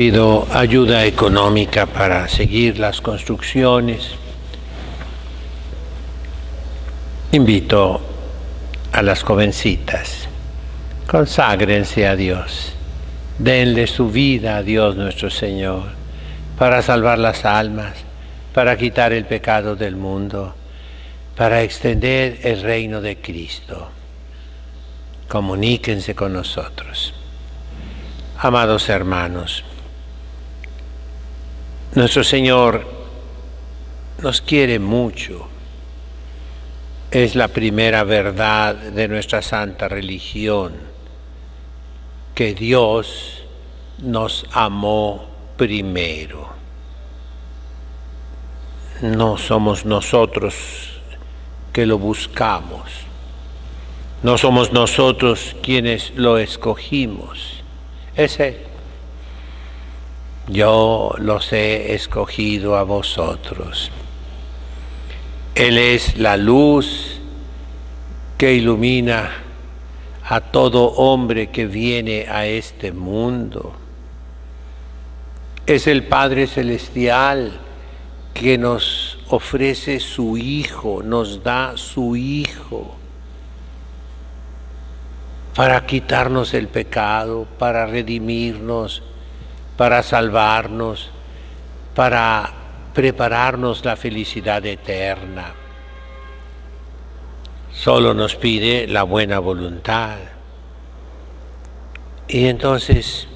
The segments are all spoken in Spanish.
Pido ayuda económica para seguir las construcciones. Invito a las jovencitas, conságrense a Dios, denle su vida a Dios nuestro Señor, para salvar las almas, para quitar el pecado del mundo, para extender el reino de Cristo. Comuníquense con nosotros. Amados hermanos, nuestro Señor nos quiere mucho. Es la primera verdad de nuestra santa religión, que Dios nos amó primero. No somos nosotros que lo buscamos. No somos nosotros quienes lo escogimos. Es Él. Yo los he escogido a vosotros. Él es la luz que ilumina a todo hombre que viene a este mundo. Es el Padre Celestial que nos ofrece su Hijo, nos da su Hijo para quitarnos el pecado, para redimirnos, para salvarnos, para prepararnos la felicidad eterna. Solo nos pide la buena voluntad. Y entonces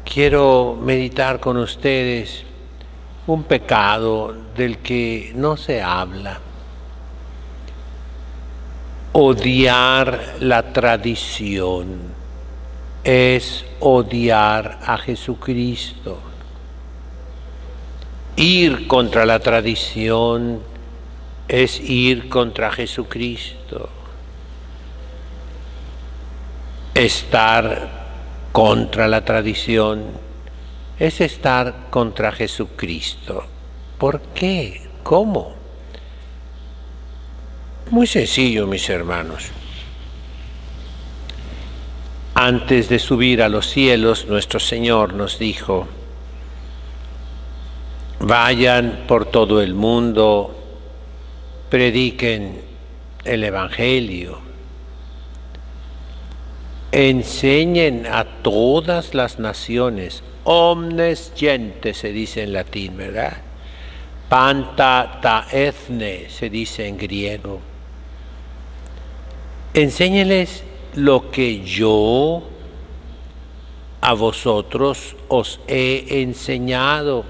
quiero meditar con ustedes un pecado del que no se habla. Odiar la tradición es odiar a Jesucristo. Ir contra la tradición es ir contra Jesucristo. Estar contra la tradición es estar contra Jesucristo. ¿Por qué? ¿Cómo? Muy sencillo, mis hermanos. Antes de subir a los cielos, nuestro Señor nos dijo: vayan por todo el mundo, prediquen el Evangelio, enseñen a todas las naciones, omnes gentes se dice en latín, ¿verdad? Panta ta ethne se dice en griego. Enséñenles lo que yo a vosotros os he enseñado.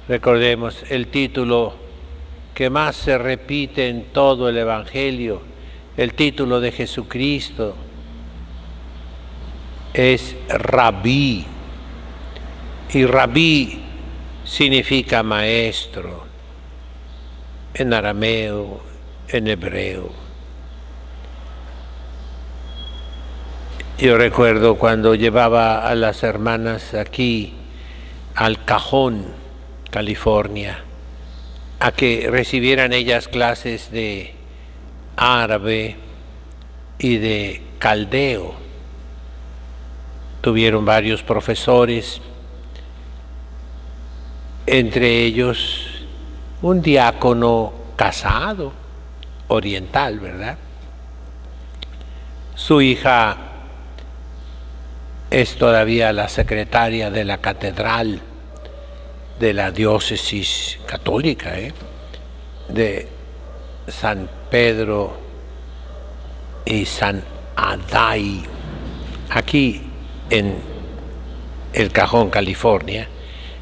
Recordemos el título que más se repite en todo el Evangelio, el título de Jesucristo, es Rabí. Y Rabí significa maestro en arameo, en hebreo. Yo recuerdo cuando llevaba a las hermanas aquí al Cajón, California, a que recibieran ellas clases de árabe y de caldeo. Tuvieron varios profesores, entre ellos un diácono casado, oriental, ¿verdad? Su hija es todavía la secretaria de la catedral de la diócesis católica, de San Pedro y San Adai, aquí en el Cajón, California,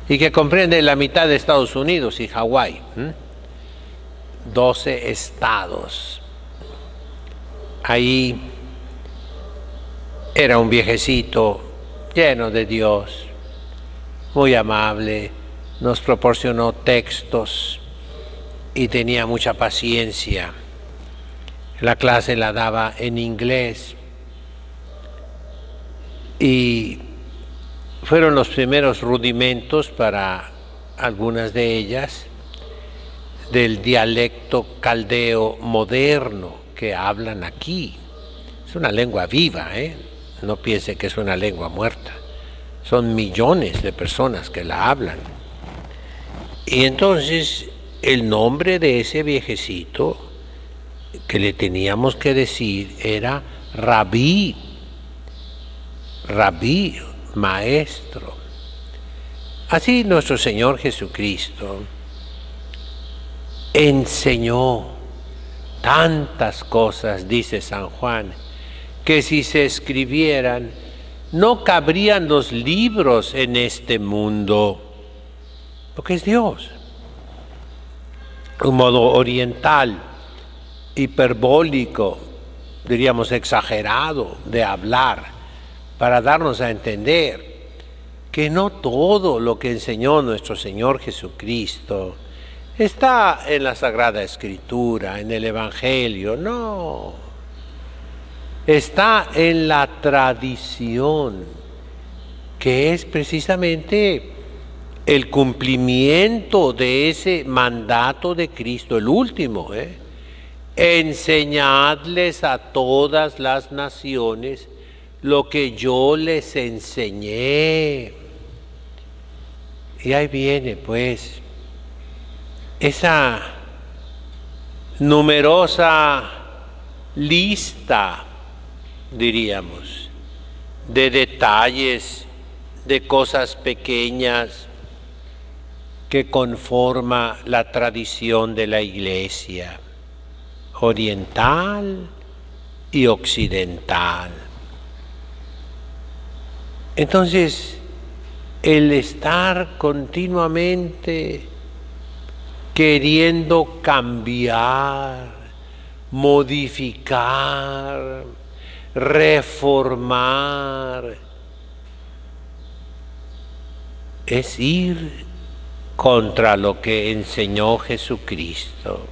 y que comprende la mitad de Estados Unidos y Hawái, 12 estados. Ahí era un viejecito lleno de Dios, muy amable, nos proporcionó textos y tenía mucha paciencia. La clase la daba en inglés y fueron los primeros rudimentos para algunas de ellas del dialecto caldeo moderno que hablan aquí. Es una lengua viva, no piense que es una lengua muerta. son millones de personas que la hablan. Y entonces el nombre de ese viejecito que le teníamos que decir era Rabí, Rabí, maestro. Así nuestro Señor Jesucristo enseñó tantas cosas, dice San Juan, que si se escribieran, no cabrían los libros en este mundo, porque es Dios. Un modo oriental, hiperbólico, diríamos exagerado de hablar, para darnos a entender que no todo lo que enseñó nuestro Señor Jesucristo está en la Sagrada Escritura, en el Evangelio, no. Está en la tradición, que es precisamente el cumplimiento de ese mandato de Cristo, el último, enseñadles a todas las naciones lo que yo les enseñé. Y ahí viene pues esa numerosa lista, diríamos, de detalles, de cosas pequeñas que conforma la tradición de la Iglesia oriental y occidental. Entonces, el estar continuamente queriendo cambiar, modificar, reformar, es ir contra lo que enseñó Jesucristo.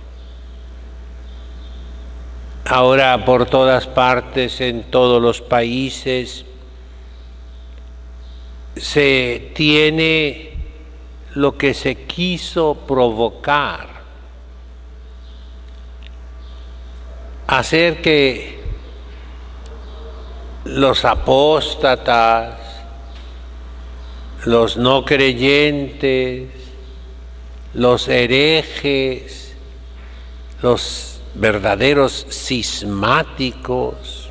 Ahora por todas partes, en todos los países, se tiene lo que se quiso provocar, hacer que los apóstatas, los no creyentes, los herejes, los verdaderos cismáticos,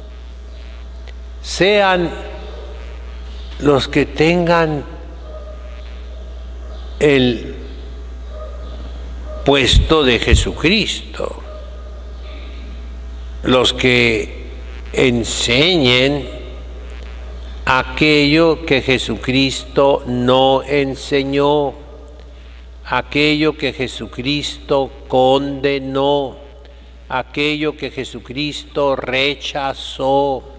sean los que tengan el puesto de Jesucristo, los que enseñen aquello que Jesucristo no enseñó, aquello que Jesucristo condenó, aquello que Jesucristo rechazó.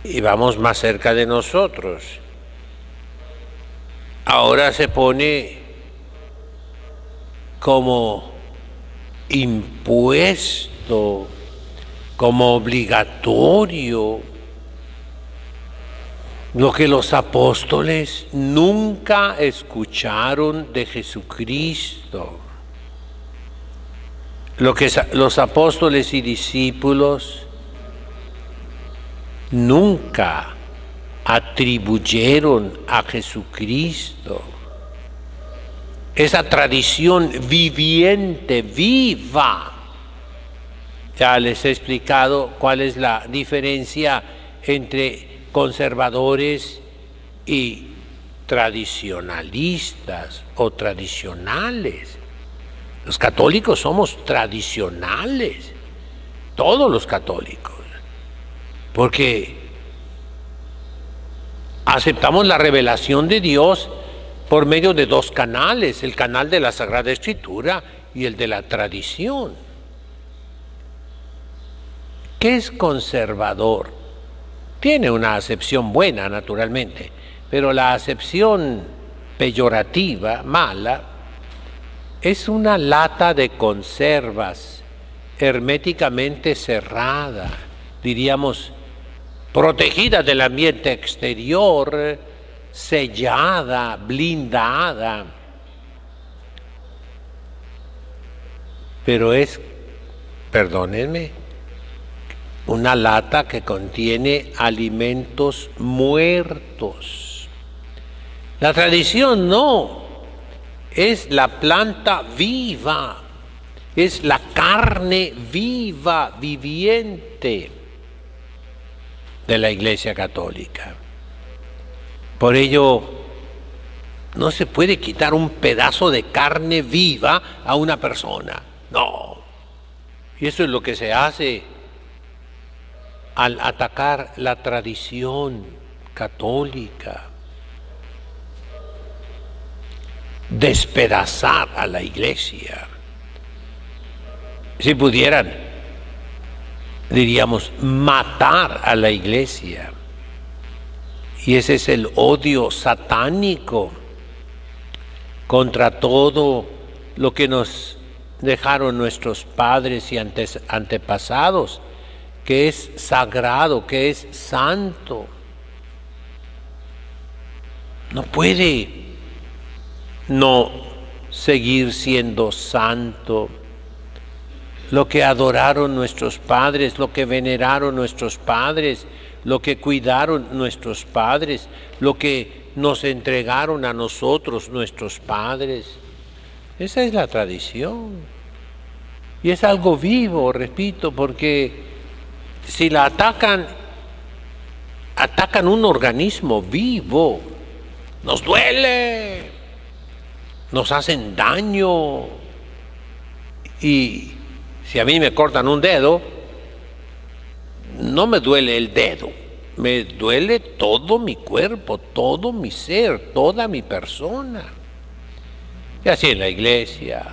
Y vamos más cerca de nosotros. Ahora se pone como impuesto, como obligatorio, lo que los apóstoles nunca escucharon de Jesucristo. Lo que los apóstoles y discípulos nunca atribuyeron a Jesucristo. Esa tradición viviente, viva. Ya les he explicado cuál es la diferencia entre conservadores y tradicionalistas o tradicionales. Los católicos somos tradicionales, todos los católicos, porque aceptamos la revelación de Dios por medio de dos canales, el canal de la Sagrada Escritura y el de la tradición. ¿Qué es conservador? Tiene una acepción buena, naturalmente, pero la acepción peyorativa, mala, es una lata de conservas herméticamente cerrada, diríamos, protegida del ambiente exterior, sellada, blindada. Pero es, perdónenme, una lata que contiene alimentos muertos. La tradición no, es la planta viva, es la carne viva, viviente de la Iglesia Católica. Por ello, no se puede quitar un pedazo de carne viva a una persona, no. Y eso es lo que se hace al atacar la tradición católica, despedazar a la Iglesia. Si pudieran, diríamos, matar a la Iglesia. Y ese es el odio satánico contra todo lo que nos dejaron nuestros padres y antepasados, que es sagrado, que es santo. No puede no seguir siendo santo. Lo que adoraron nuestros padres, lo que veneraron nuestros padres, lo que cuidaron nuestros padres, lo que nos entregaron a nosotros nuestros padres. Esa es la tradición. Y es algo vivo, repito, porque si la atacan un organismo vivo. Nos duele, nos hacen daño. Y si a mí me cortan un dedo, no me duele el dedo, me duele todo mi cuerpo, todo mi ser, toda mi persona. Y así en la Iglesia.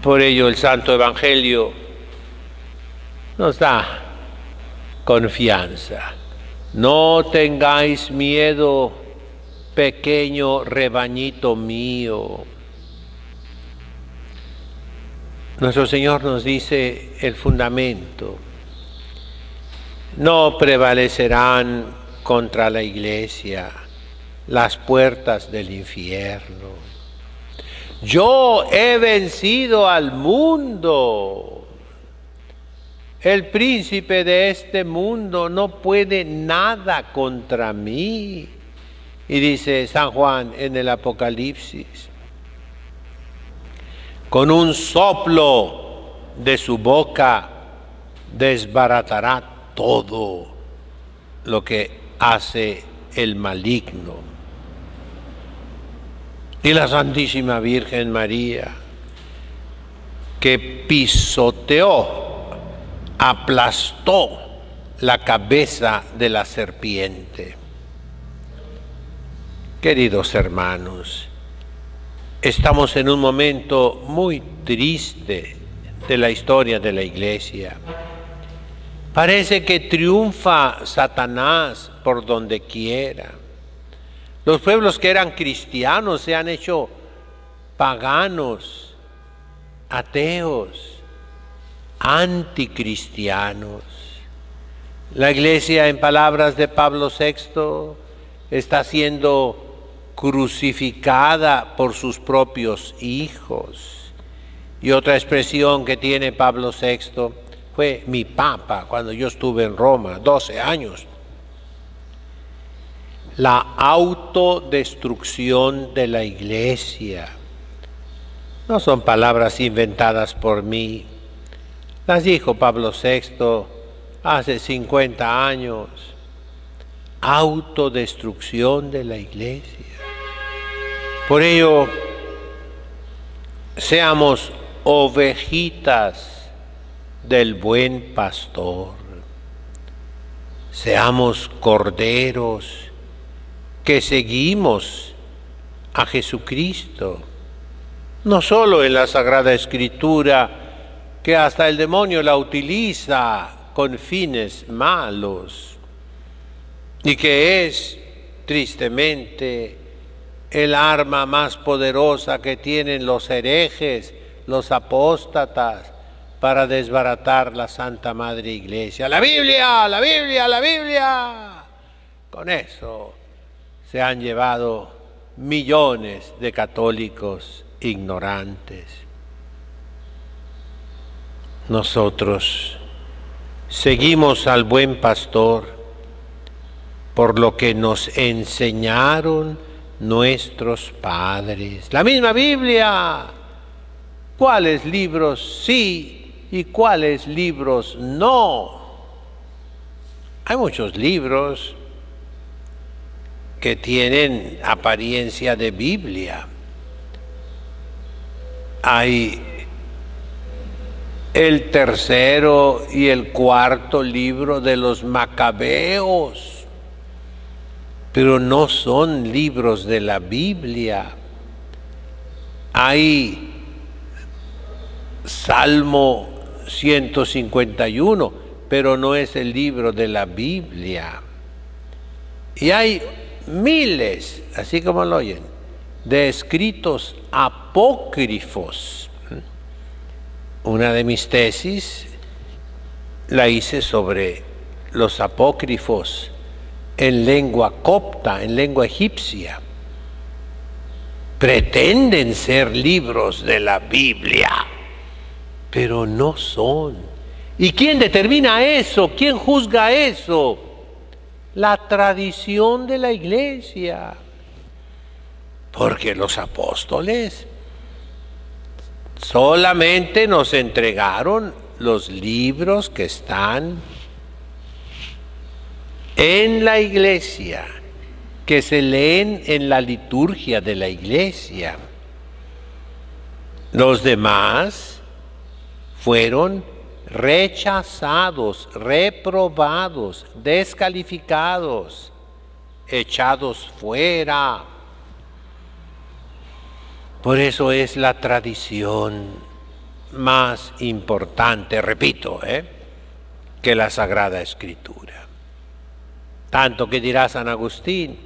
Por ello el Santo Evangelio nos da confianza. No tengáis miedo, pequeño rebañito mío. Nuestro Señor nos dice el fundamento. No prevalecerán contra la Iglesia las puertas del infierno. Yo he vencido al mundo. El príncipe de este mundo no puede nada contra mí. Y dice San Juan en el Apocalipsis, con un soplo de su boca desbaratará todo lo que hace el maligno. Y la Santísima Virgen María, que pisoteó, aplastó la cabeza de la serpiente. Queridos hermanos, estamos en un momento muy triste de la historia de la Iglesia. Parece que triunfa Satanás por donde quiera. Los pueblos que eran cristianos se han hecho paganos, ateos, anticristianos. La Iglesia, en palabras de Pablo VI, está siendo crucificada por sus propios hijos. Y otra expresión que tiene Pablo VI fue mi papa cuando yo estuve en Roma, 12 años. La autodestrucción de la Iglesia. No son palabras inventadas por mí. Las dijo Pablo VI hace 50 años. Autodestrucción de la Iglesia. Por ello, seamos ovejitas del buen pastor. Seamos corderos que seguimos a Jesucristo. No solo en la Sagrada Escritura, que hasta el demonio la utiliza con fines malos y que es, tristemente, el arma más poderosa que tienen los herejes, los apóstatas, para desbaratar la Santa Madre Iglesia. ¡La Biblia! ¡La Biblia! ¡La Biblia! Con eso se han llevado millones de católicos ignorantes. nosotros seguimos al buen pastor por lo que nos enseñaron nuestros padres. La misma Biblia. ¿Cuáles libros sí y cuáles libros no? Hay muchos libros que tienen apariencia de Biblia. Hay el tercero y el cuarto libro de los Macabeos, pero no son libros de la Biblia. Hay Salmo 151, pero no es el libro de la Biblia. Y hay miles, así como lo oyen, de escritos apócrifos. Una de mis tesis la hice sobre los apócrifos en lengua copta, en lengua egipcia. Pretenden ser libros de la Biblia, pero no son. ¿Y quién determina eso? ¿Quién juzga eso? La tradición de la iglesia. Porque los apóstoles solamente nos entregaron los libros que están en la iglesia, que se leen en la liturgia de la iglesia. Los demás fueron rechazados, reprobados, descalificados, echados fuera. Por eso es la tradición más importante, repito, que la Sagrada Escritura. Tanto que dirá San Agustín,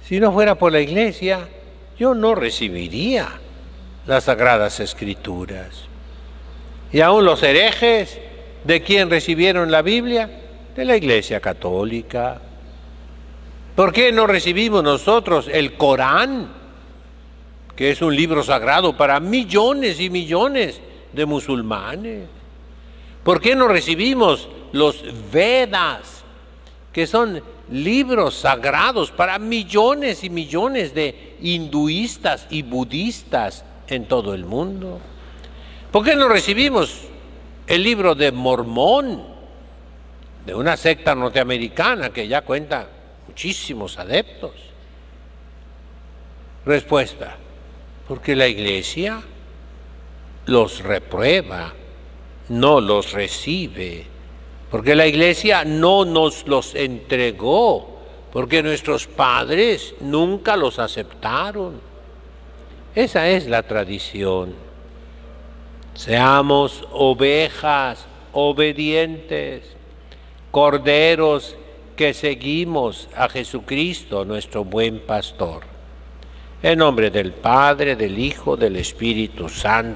si no fuera por la iglesia, yo no recibiría las Sagradas Escrituras. Y aún los herejes, ¿de quién recibieron la Biblia? De la Iglesia Católica. ¿Por qué no recibimos nosotros el Corán, que es un libro sagrado para millones y millones de musulmanes? ¿Por qué no recibimos los Vedas, que son libros sagrados para millones y millones de hinduistas y budistas en todo el mundo? ¿Por qué no recibimos el libro de Mormón, de una secta norteamericana que ya cuenta muchísimos adeptos? Respuesta: porque la iglesia los reprueba, no los recibe, porque la iglesia no nos los entregó, porque nuestros padres nunca los aceptaron. Esa es la tradición. Seamos ovejas obedientes, corderos que seguimos a Jesucristo, nuestro buen pastor. En nombre del Padre, del Hijo, del Espíritu Santo.